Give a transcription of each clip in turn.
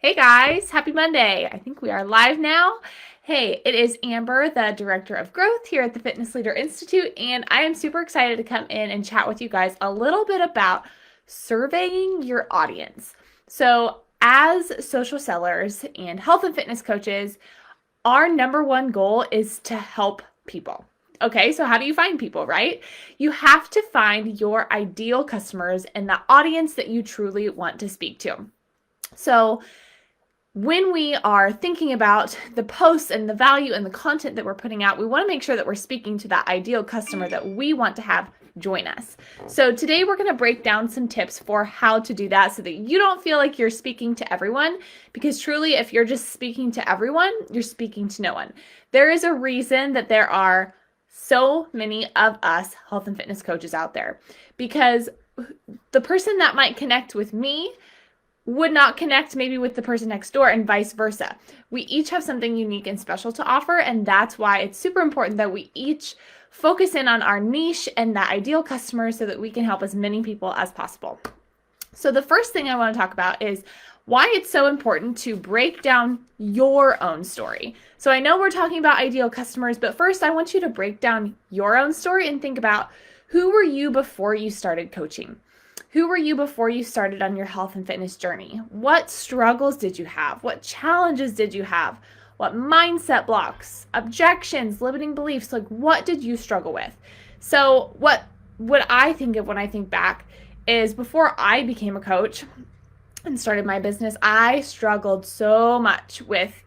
Hey guys, happy Monday. I think we are live now. Hey, it is Amber, the Director of Growth here at the Fitness Leader Institute, and I am super excited to come in and chat with you guys a little bit about surveying your audience. So, as social sellers and health and fitness coaches, our number one goal is to help people. Okay, so how do you find people, right? You have to find your ideal customers and the audience that you truly want to speak to. So, when we are thinking about the posts and the value and the content that we're putting out, we want to make sure that we're speaking to that ideal customer that we want to have join us. So today we're going to break down some tips for how to do that so that you don't feel like you're speaking to everyone, because truly, if you're just speaking to everyone, you're speaking to no one. There is a reason that there are so many of us health and fitness coaches out there, because the person that might connect with me would not connect maybe with the person next door, and vice versa. We each have something unique and special to offer, and that's why it's super important that we each focus in on our niche and that ideal customer so that we can help as many people as possible. So the first thing I want to talk about is why it's so important to break down your own story. So I know we're talking about ideal customers, but first I want you to break down your own story and think about, who were you before you started coaching? Who were you before you started on your health and fitness journey? What struggles did you have? What challenges did you have? What mindset blocks, objections, limiting beliefs, like what did you struggle with? So what I think of when I think back is, before I became a coach and started my business, I struggled so much with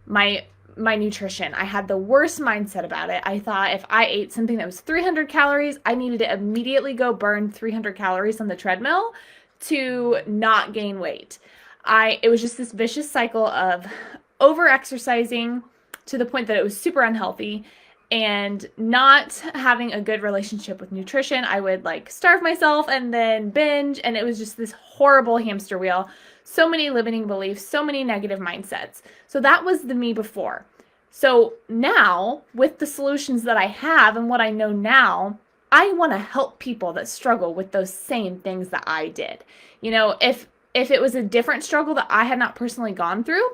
my nutrition. I had the worst mindset about it. I thought if I ate something that was 300 calories, I needed to immediately go burn 300 calories on the treadmill to not gain weight. It was just this vicious cycle of over exercising to the point that it was super unhealthy, and not having a good relationship with nutrition. I would starve myself and then binge, and it was just this horrible hamster wheel. So many limiting beliefs, so many negative mindsets. So that was the me before. So now, with the solutions that I have and what I know now, I want to help people that struggle with those same things that I did. If it was a different struggle that I had not personally gone through,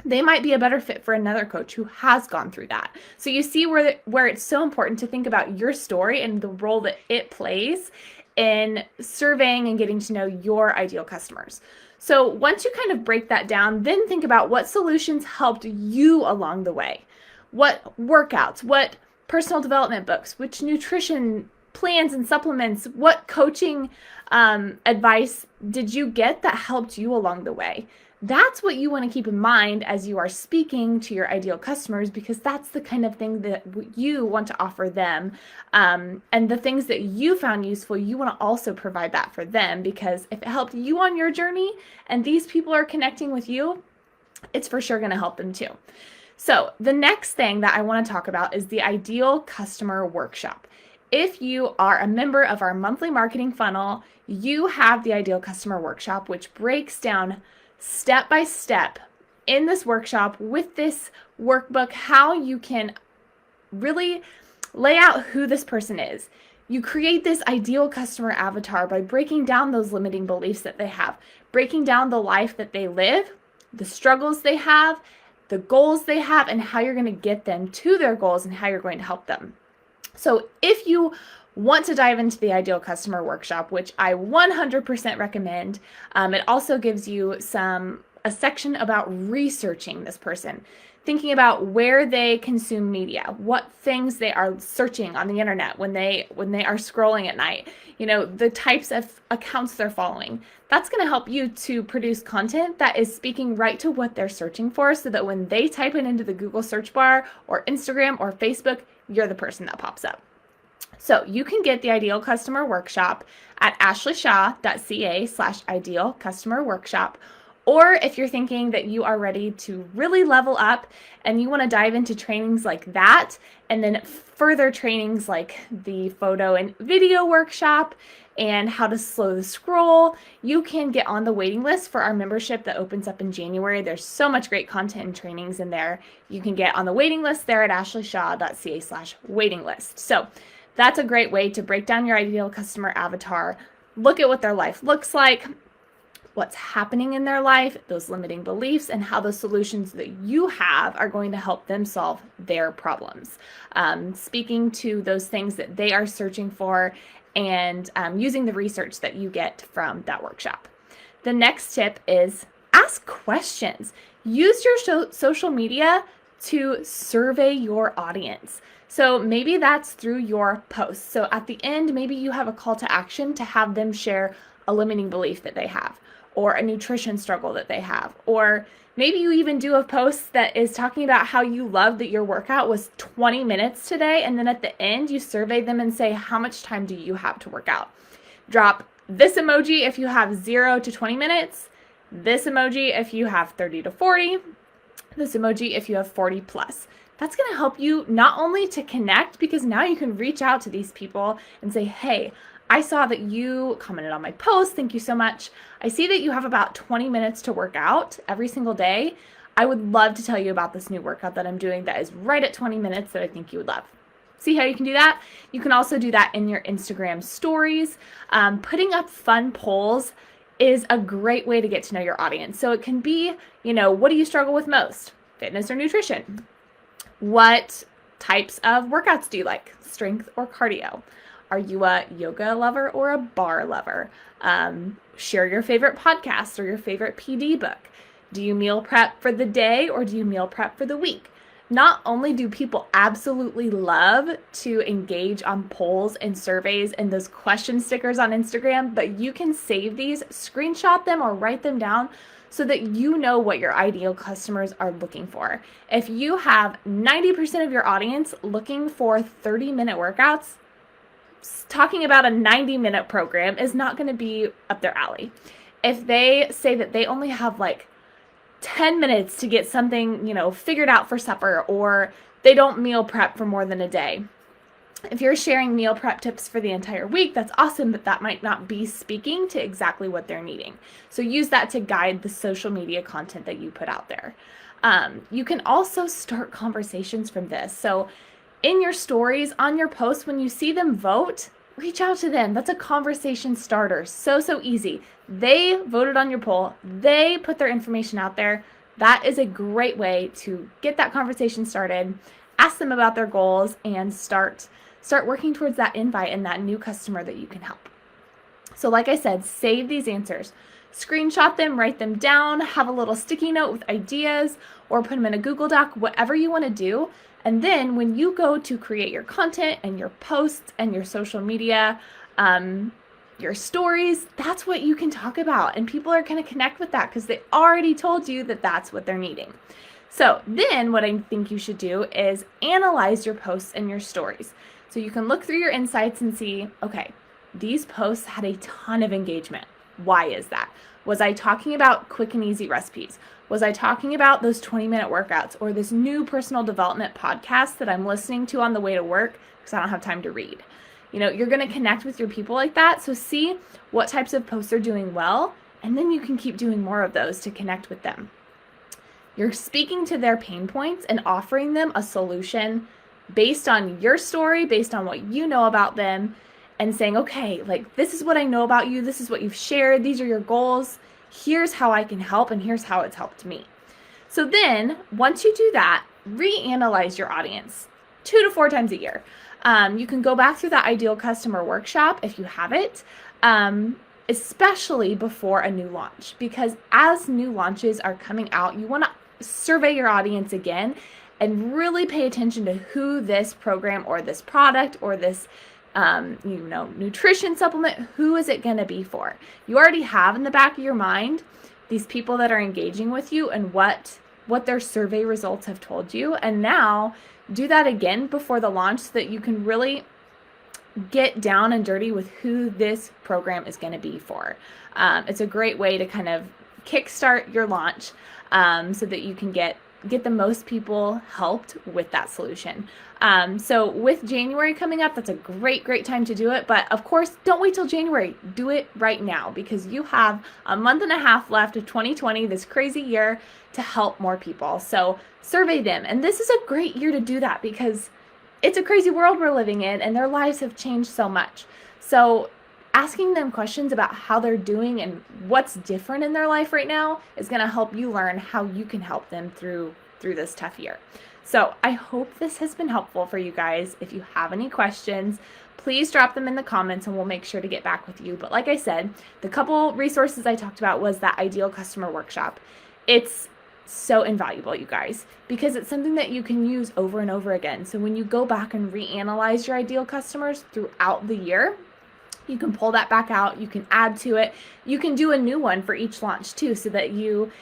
they might be a better fit for another coach who has gone through that. So you see where it's so important to think about your story and the role that it plays in surveying and getting to know your ideal customers. So once you kind of break that down, then think about what solutions helped you along the way. What workouts, what personal development books, which nutrition plans and supplements, what coaching advice did you get that helped you along the way? That's what you want to keep in mind as you are speaking to your ideal customers, because that's the kind of thing that you want to offer them. And the things that you found useful, you want to also provide that for them, because if it helped you on your journey and these people are connecting with you, it's for sure going to help them too. So the next thing that I want to talk about is the Ideal Customer Workshop. If you are a member of our monthly marketing funnel, you have the Ideal Customer Workshop, which breaks down step by step in this workshop with this workbook how you can really lay out who this person is. You create this ideal customer avatar by breaking down those limiting beliefs that they have, breaking down the life that they live, the struggles they have, the goals they have, and how you're going to get them to their goals and how you're going to help them. So if you want to dive into the Ideal Customer Workshop, which I 100% recommend, it also gives you a section about researching this person, thinking about where they consume media, what things they are searching on the internet when they are scrolling at night, the types of accounts they're following. That's going to help you to produce content that is speaking right to what they're searching for, so that when they type it into the Google search bar or Instagram or Facebook, you're the person that pops up. So you can get the Ideal Customer Workshop at ashleyshaw.ca/ideal customer workshop. Or if you're thinking that you are ready to really level up and you want to dive into trainings like that, and then further trainings like the photo and video workshop and how to slow the scroll, you can get on the waiting list for our membership that opens up in January. There's so much great content and trainings in there. You can get on the waiting list there at ashleyshaw.ca/waiting list. So that's a great way to break down your ideal customer avatar, look at what their life looks like, what's happening in their life, those limiting beliefs, and how the solutions that you have are going to help them solve their problems. Speaking to those things that they are searching for and using the research that you get from that workshop. The next tip is ask questions. Use your social media to survey your audience. So maybe that's through your posts. So at the end, maybe you have a call to action to have them share a limiting belief that they have, or a nutrition struggle that they have, or maybe you even do a post that is talking about how you love that your workout was 20 minutes today, and then at the end you survey them and say, how much time do you have to work out? Drop this emoji if you have 0 to 20 minutes, this emoji if you have 30 to 40, this emoji if you have 40 plus. That's going to help you not only to connect, because now you can reach out to these people and say, hey, I saw that you commented on my post. Thank you so much. I see that you have about 20 minutes to work out every single day. I would love to tell you about this new workout that I'm doing that is right at 20 minutes that I think you would love. See how you can do that? You can also do that in your Instagram stories. Putting up fun polls is a great way to get to know your audience. So it can be, what do you struggle with most? Fitness or nutrition? What types of workouts do you like? Strength or cardio? Are you a yoga lover or a bar lover? Share your favorite podcast or your favorite PD book. Do you meal prep for the day or do you meal prep for the week? Not only do people absolutely love to engage on polls and surveys and those question stickers on Instagram, but you can save these, screenshot them, or write them down so that you know what your ideal customers are looking for. If you have 90% of your audience looking for 30-minute workouts, talking about a 90-minute program is not going to be up their alley. If they say that they only have like 10 minutes to get something, figured out for supper, or they don't meal prep for more than a day. If you're sharing meal prep tips for the entire week, that's awesome, but that might not be speaking to exactly what they're needing. So use that to guide the social media content that you put out there. You can also start conversations from this. So in your stories, on your posts, when you see them vote, reach out to them. That's a conversation starter. So easy. They voted on your poll. They put their information out there. That is a great way to get that conversation started, ask them about their goals, and start working towards that invite and that new customer that you can help. So like I said, save these answers. Screenshot them, write them down, have a little sticky note with ideas, or put them in a Google Doc, whatever you want to do. And then when you go to create your content and your posts and your social media, your stories, that's what you can talk about. And people are going to connect with that because they already told you that that's what they're needing. So then what I think you should do is analyze your posts and your stories. So you can look through your insights and see, okay, these posts had a ton of engagement. Why is that? Was I talking about quick and easy recipes? Was I talking about those 20-minute workouts or this new personal development podcast that I'm listening to on the way to work because I don't have time to read? You're going to connect with your people like that. So see what types of posts are doing well, and then you can keep doing more of those to connect with them. You're speaking to their pain points and offering them a solution based on your story, based on what you know about them, and saying, okay, like this is what I know about you. This is what you've shared. These are your goals. Here's how I can help, and here's how it's helped me. So then once you do that, reanalyze your audience 2 to 4 times a year. You can go back through the ideal customer workshop if you have it, especially before a new launch, because as new launches are coming out, you want to survey your audience again and really pay attention to who this program or this product or this nutrition supplement, who is it going to be for? You already have in the back of your mind these people that are engaging with you and what their survey results have told you. And now do that again before the launch so that you can really get down and dirty with who this program is going to be for. It's a great way to kind of kickstart your launch so that you can get the most people helped with that solution. So with January coming up, that's a great time to do it. But of course, don't wait till January. Do it right now because you have a month and a half left of 2020, this crazy year, to help more people. So survey them. And this is a great year to do that because it's a crazy world we're living in and their lives have changed so much. So asking them questions about how they're doing and what's different in their life right now is going to help you learn how you can help them through this tough year. So I hope this has been helpful for you guys. If you have any questions, please drop them in the comments and we'll make sure to get back with you. But like I said, the couple resources I talked about was that Ideal Customer Workshop. It's so invaluable, you guys, because it's something that you can use over and over again. So when you go back and reanalyze your ideal customers throughout the year, you can pull that back out, you can add to it, you can do a new one for each launch too, so that you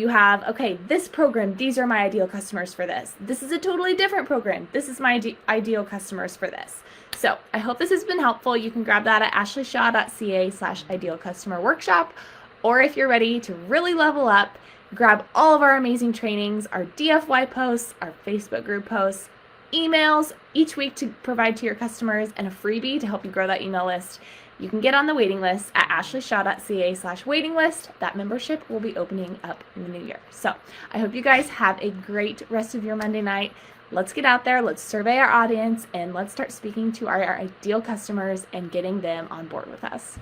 have, okay, this program, these are my ideal customers for this. This is a totally different program. This is my ideal customers for this. So I hope this has been helpful. You can grab that at ashleyshaw.ca/ideal customer workshop, or if you're ready to really level up, grab all of our amazing trainings, our DFY posts, our Facebook group posts, emails each week to provide to your customers, and a freebie to help you grow that email list. You can get on the waiting list at ashleyshaw.ca/waiting list. That membership will be opening up in the new year. So I hope you guys have a great rest of your Monday night. Let's get out there, let's survey our audience, and let's start speaking to our ideal customers and getting them on board with us.